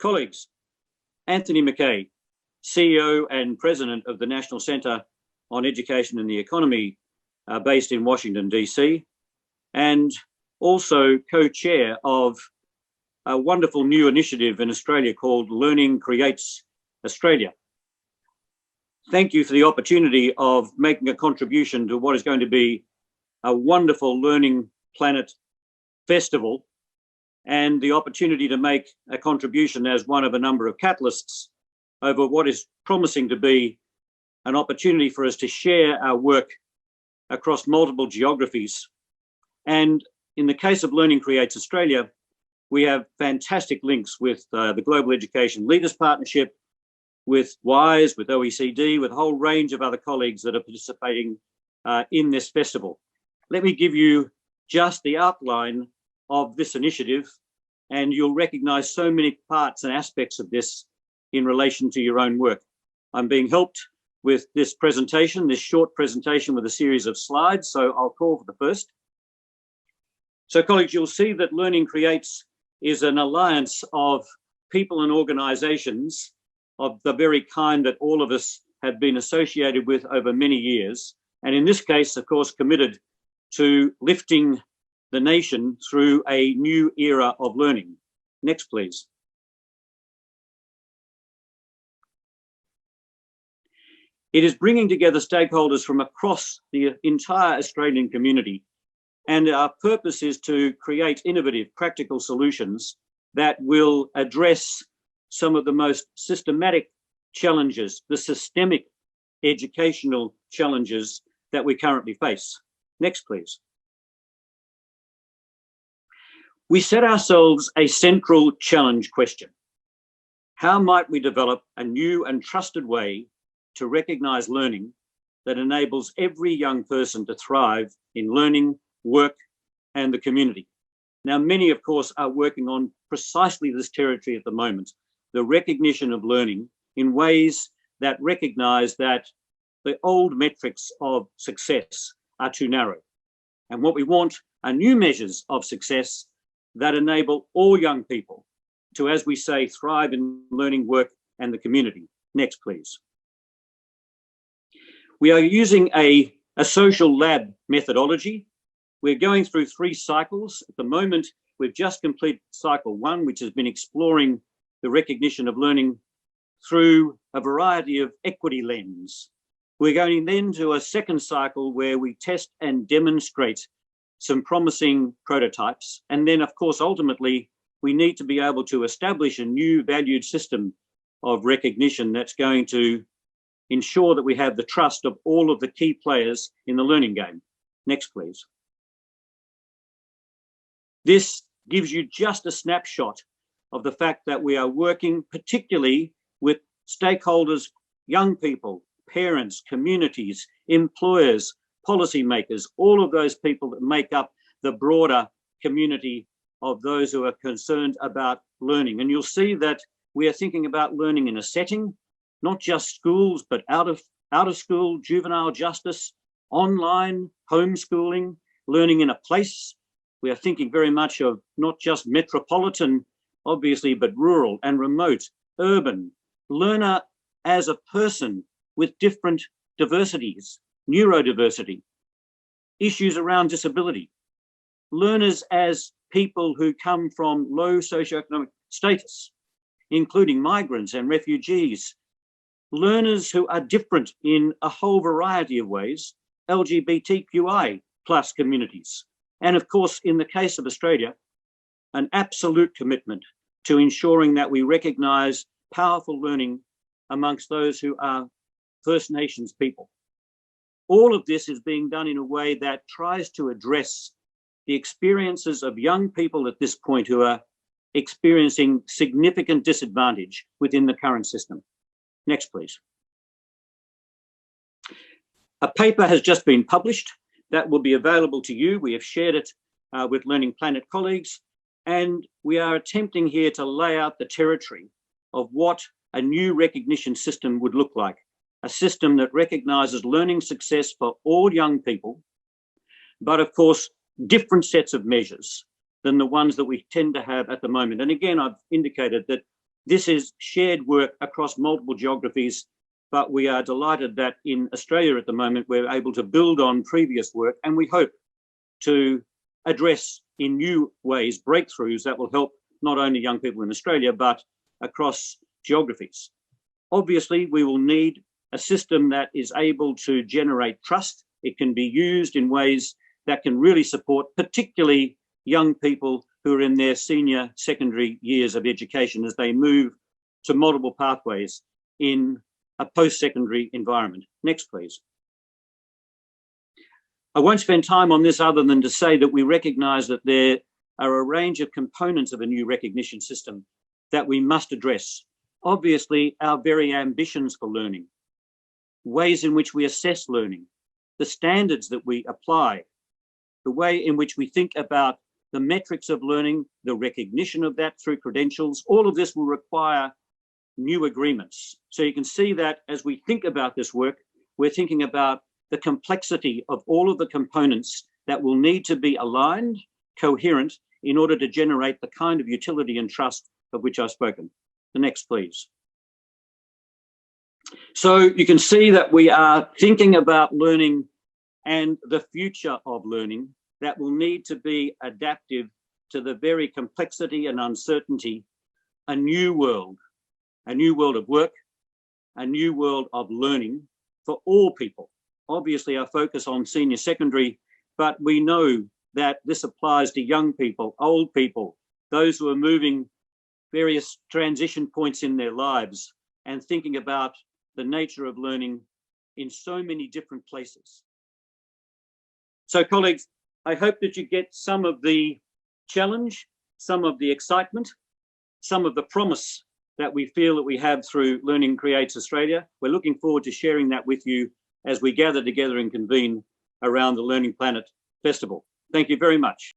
Colleagues, Anthony Mackay, CEO and President of the National Centre on Education and the Economy, based in Washington, DC, and also co-chair of a wonderful new initiative in Australia called Learning Creates Australia. Thank you for the opportunity of making a contribution to what is going to be a wonderful Learning Planet Festival, and the opportunity to make a contribution as one of a number of catalysts over what is promising to be an opportunity for us to share our work across multiple geographies. And in the case of Learning Creates Australia, we have fantastic links with the Global Education Leaders Partnership, with WISE, with OECD, with a whole range of other colleagues that are participating in this festival. Let me give you just the outline of this initiative, and you'll recognise so many parts and aspects of this in relation to your own work. I'm being helped with this presentation, this short presentation with a series of slides, so I'll call for the first. So colleagues, you'll see that Learning Creates is an alliance of people and organisations of the very kind that all of us have been associated with over many years, and in this case, of course, committed to lifting the nation through a new era of learning. Next, please. It is bringing together stakeholders from across the entire Australian community, and our purpose is to create innovative, practical solutions that will address some of the most systematic challenges, the systemic educational challenges that we currently face. Next, please. We set ourselves a central challenge question. How might we develop a new and trusted way to recognise learning that enables every young person to thrive in learning, work, and the community? Now, many, of course, are working on precisely this territory at the moment, the recognition of learning in ways that recognise that the old metrics of success are too narrow. And what we want are new measures of success that enable all young people to, as we say, thrive in learning, work, and the community. Next, please. We are using a social lab methodology. We're going through 3 cycles. At the moment, we've just completed cycle 1, which has been exploring the recognition of learning through a variety of equity lens. We're going then to a second cycle where we test and demonstrate some promising prototypes. And then, of course, ultimately, we need to be able to establish a new valued system of recognition that's going to ensure that we have the trust of all of the key players in the learning game. Next, please. This gives you just a snapshot of the fact that we are working particularly with stakeholders, young people, parents, communities, employers, policymakers, all of those people that make up the broader community of those who are concerned about learning. And you'll see that we are thinking about learning in a setting, not just schools, but out of school, juvenile justice, online, homeschooling, learning in a place. We are thinking very much of not just metropolitan, obviously, but rural and remote, urban, learner as a person with different diversities, neurodiversity, issues around disability, learners as people who come from low socioeconomic status, including migrants and refugees, learners who are different in a whole variety of ways, LGBTQI plus communities. And of course, in the case of Australia, an absolute commitment to ensuring that we recognise powerful learning amongst those who are First Nations people. All of this is being done in a way that tries to address the experiences of young people at this point who are experiencing significant disadvantage within the current system. Next, please. A paper has just been published that will be available to you. We have shared it with Learning Planet colleagues, and we are attempting here to lay out the territory of what a new recognition system would look like. A system that recognises learning success for all young people, but of course, different sets of measures than the ones that we tend to have at the moment. And again, I've indicated that This is shared work across multiple geographies, but we are delighted that in Australia at the moment, we're able to build on previous work, and we hope to address in new ways breakthroughs that will help not only young people in Australia, but across geographies. Obviously, we will need a system that is able to generate trust. It can be used in ways that can really support particularly young people who are in their senior secondary years of education as they move to multiple pathways in a post-secondary environment. Next, please. I won't spend time on this other than to say that we recognise that there are a range of components of a new recognition system that we must address. Obviously, our very ambitions for learning, ways in which we assess learning, the standards that we apply, the way in which we think about the metrics of learning, the recognition of that through credentials, all of this will require new agreements. So you can see that as we think about this work, we're thinking about the complexity of all of the components that will need to be aligned, coherent, in order to generate the kind of utility and trust of which I've spoken. The next, please. So you can see that we are thinking about learning and the future of learning that will need to be adaptive to the very complexity and uncertainty, a new world of work, a new world of learning for all people. Obviously, our focus on senior secondary, but we know that this applies to young people, old people, those who are moving various transition points in their lives and thinking about the nature of learning in so many different places. So, colleagues, I hope that you get some of the challenge, some of the excitement, some of the promise that we feel that we have through Learning Creates Australia. We're looking forward to sharing that with you as we gather together and convene around the Learning Planet Festival. Thank you very much.